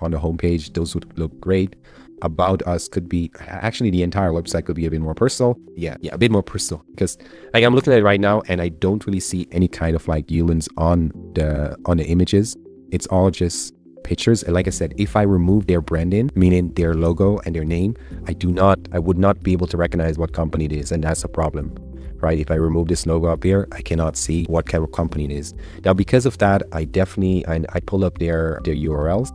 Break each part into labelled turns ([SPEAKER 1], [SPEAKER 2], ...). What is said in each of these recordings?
[SPEAKER 1] on the homepage. Those would look great. About us could be, actually the entire website could be a bit more personal. Yeah, a bit more personal, because like I'm looking at it right now and I don't really see any kind of like ULANs on the images. It's all just pictures. And like I said, if I remove their branding, meaning their logo and their name, I would not be able to recognize what company it is, and that's a problem. Right? If I remove this logo up here, I cannot see what kind of company it is. Now, because of that, I pull up their URLs.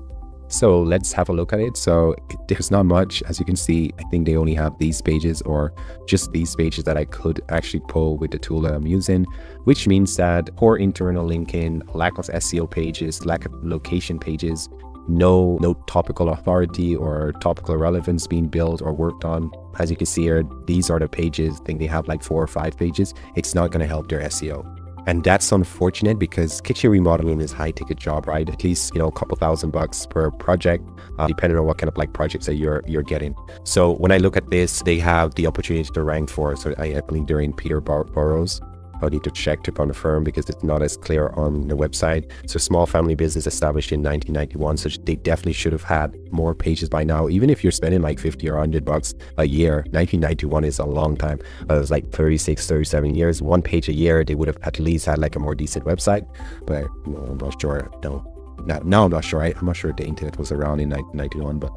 [SPEAKER 1] So let's have a look at it. So there's not much, as you can see. I think they only have these pages, or just these pages that I could actually pull with the tool that I'm using, which means that poor internal linking, lack of SEO pages, lack of location pages, no topical authority or topical relevance being built or worked on. As you can see here, these are the pages. I think they have like 4 or 5 pages. It's not going to help their SEO. And that's unfortunate, because kitchen remodeling is a high ticket job, right? At least, a couple $1,000 per project, depending on what kind of like projects that you're getting. So when I look at this, they have the opportunity to rank for, so I believe they're in Peterborough's. I'll need to check to confirm, because it's not as clear on the website. So small family business established in 1991. So they definitely should have had more pages by now. Even if you're spending like 50 or $100 a year, 1991 is a long time. It was like 36, 37 years, 1 page a year. They would have at least had like a more decent website, but I'm not sure. No, I'm not sure. I'm not sure if the internet was around in 1991, but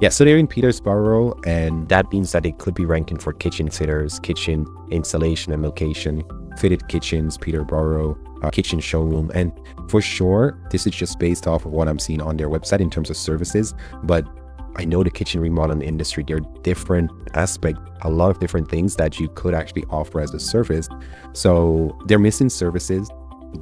[SPEAKER 1] yeah, so they're in Peterborough, and that means that they could be ranking for kitchen fitters, kitchen installation and location, fitted kitchens, Peterborough, kitchen showroom. And for sure, this is just based off of what I'm seeing on their website in terms of services. But I know the kitchen remodeling industry, there are different aspects, a lot of different things that you could actually offer as a service. So they're missing services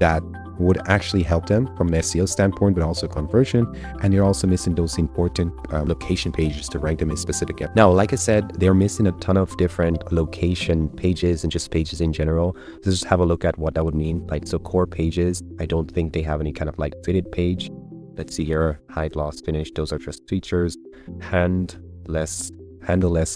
[SPEAKER 1] that would actually help them from an SEO standpoint, but also conversion. And you're also missing those important location pages to rank them in specific areas. Now, like I said, they're missing a ton of different location pages and just pages in general. So just have a look at what that would mean. Like, so core pages, I don't think they have any kind of like fitted page. Let's see here, hide, loss, finish. Those are just features. Handle-less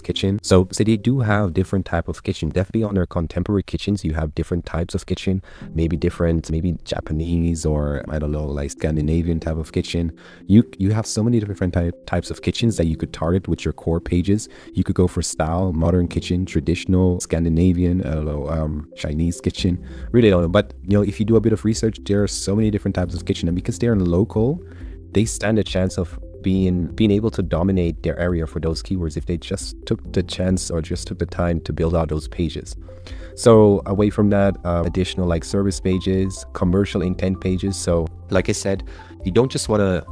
[SPEAKER 1] kitchen. So they do have different type of kitchen. Definitely on their contemporary kitchens, you have different types of kitchen, maybe Japanese, or I don't know, like Scandinavian type of kitchen. You have so many different types of kitchens that you could target with your core pages. You could go for style, modern kitchen, traditional, Scandinavian, I don't know, Chinese kitchen. Really don't know. But if you do a bit of research, there are so many different types of kitchen, and because they're local, they stand a chance of being able to dominate their area for those keywords if they just took the chance or just took the time to build out those pages. So away from that, additional like service pages, commercial intent pages. So like I said, you don't just want to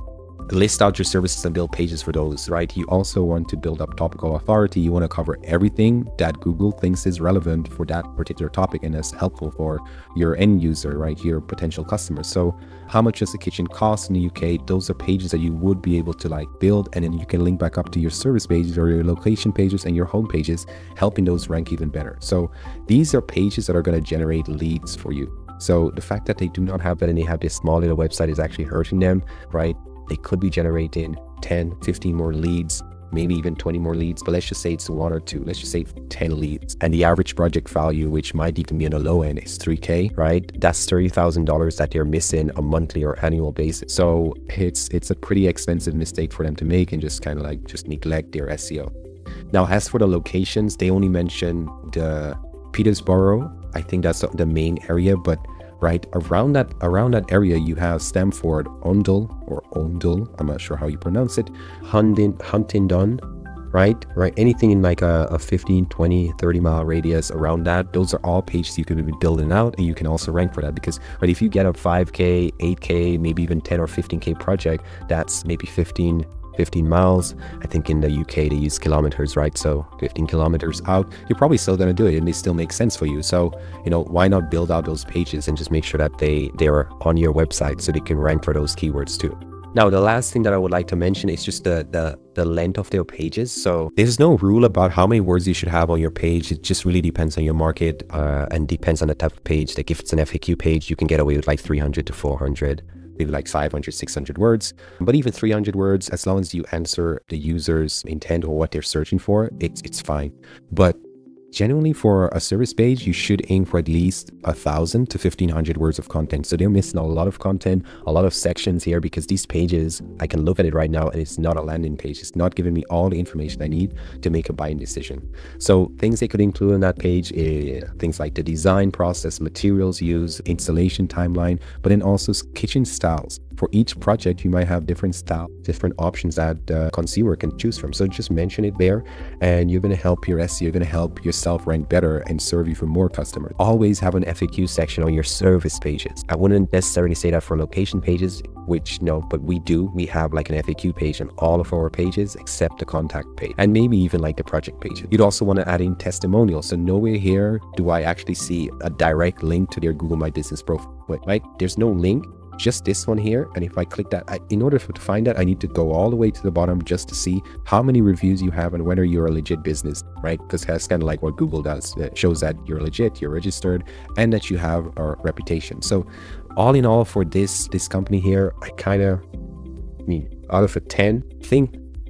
[SPEAKER 1] list out your services and build pages for those, right? You also want to build up topical authority. You want to cover everything that Google thinks is relevant for that particular topic and is helpful for your end user, right? Your potential customers. So how much does a kitchen cost in the UK? Those are pages that you would be able to like build, and then you can link back up to your service pages or your location pages and your home pages, helping those rank even better. So these are pages that are going to generate leads for you. So the fact that they do not have that and they have this small little website is actually hurting them, right? They could be generating 10, 15 more leads, maybe even 20 more leads, but let's just say it's 1 or 2, let's just say 10 leads. And the average project value, which might even be on the low end, is $3K, right? That's $30,000 that they're missing a monthly or annual basis. So it's a pretty expensive mistake for them to make, and just kind of like just neglect their SEO. Now, as for the locations, they only mention the Peterborough. I think that's the main area, but right around that area you have Stamford, Ondle, I'm not sure how you pronounce it, Huntingdon, right? Anything in like a 15, 20, 30 mile radius around that, those are all pages you can be building out, and you can also rank for that, because right, if you get a 5K, 8K, maybe even 10 or 15K project, that's maybe 15 miles. I think in the UK they use kilometers, right? So 15 kilometers out, you're probably still going to do it, and they still make sense for you. So why not build out those pages and just make sure that they are on your website so they can rank for those keywords too. Now, the last thing that I would like to mention is just the length of their pages. So there's no rule about how many words you should have on your page. It just really depends on your market and depends on the type of page. Like if it's an FAQ page, you can get away with like 300 to 400. Maybe like 500, 600 words. But even 300 words, as long as you answer the user's intent or what they're searching for, it's fine. But Generally, for a service page, you should aim for at least 1,000 to 1,500 words of content. So they're missing a lot of content, a lot of sections here, because these pages, I can look at it right now and it's not a landing page. It's not giving me all the information I need to make a buying decision. So things they could include on that page is things like the design process, materials used, installation timeline, but then also kitchen styles. For each project, you might have different styles, different options that the consumer can choose from. So just mention it there, and you're going to help your SEO, you're going to help yourself rank better and serve you for more customers. Always have an FAQ section on your service pages. I wouldn't necessarily say that for location pages, which no, but we do. We have like an FAQ page on all of our pages except the contact page, and maybe even like the project pages. You'd also want to add in testimonials. So nowhere here do I actually see a direct link to their Google My Business profile, right? There's no link. Just this one here, and if I click that, in order to find that, I need to go all the way to the bottom just to see how many reviews you have and whether you're a legit business, right? Because that's kind of like what Google does. It shows that you're legit, you're registered, and that you have a reputation. So all in all, for this company here, I mean, out of a 10,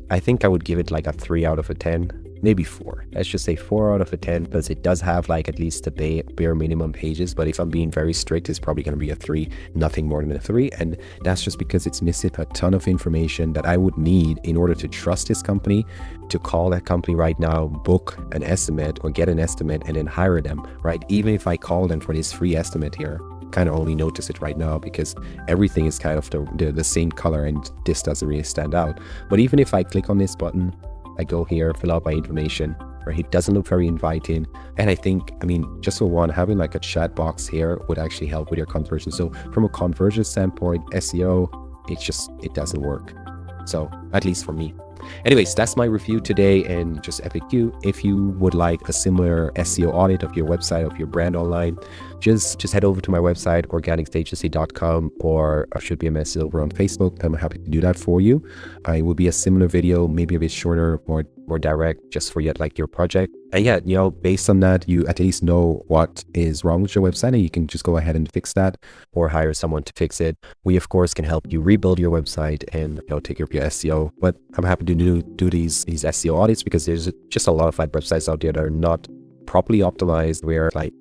[SPEAKER 1] I think I would give it like a 3 out of a 10. Maybe 4. Let's just say 4 out of a 10, because it does have like at least the bare minimum pages. But if I'm being very strict, it's probably going to be a 3, nothing more than a 3. And that's just because it's missing a ton of information that I would need in order to trust this company, to call that company right now, book an estimate or get an estimate and then hire them, right? Even if I call them for this free estimate here, kind of only notice it right now because everything is kind of the same color and this doesn't really stand out. But even if I click on this button, I go here, fill out my information, right? It doesn't look very inviting. And I think, I mean, just for one, having like a chat box here would actually help with your conversion. So from a conversion standpoint, SEO, it doesn't work. So at least for me. Anyways, that's my review today and just FAQ. If you would like a similar SEO audit of your website, of your brand online, just head over to my website, organicstageagency.com, or shoot me a message over on Facebook. I'm happy to do that for you. It will be a similar video, maybe a bit shorter, more direct, just for like your project. And yeah, you know, based on that, you at least know what is wrong with your website, and you can just go ahead and fix that or hire someone to fix it. We of course can help you rebuild your website and, you know, take care of your SEO. But I'm happy to do these SEO audits because there's just a lot of like websites out there that are not properly optimized, where like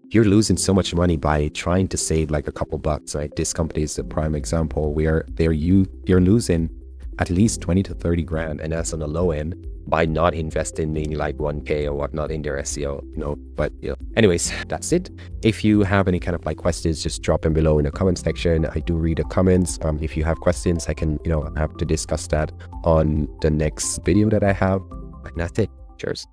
[SPEAKER 1] you're losing so much money by trying to save like a couple bucks, right? This company is a prime example where you're losing at least 20 to 30 grand, and that's on the low end, by not investing in like 1K or whatnot in their SEO, you know. But you know, anyways, that's it. If you have any kind of like questions, just drop them below in the comment section. I do read the comments. If you have questions, I can, you know, have to discuss that on the next video that I have. And that's it. Cheers.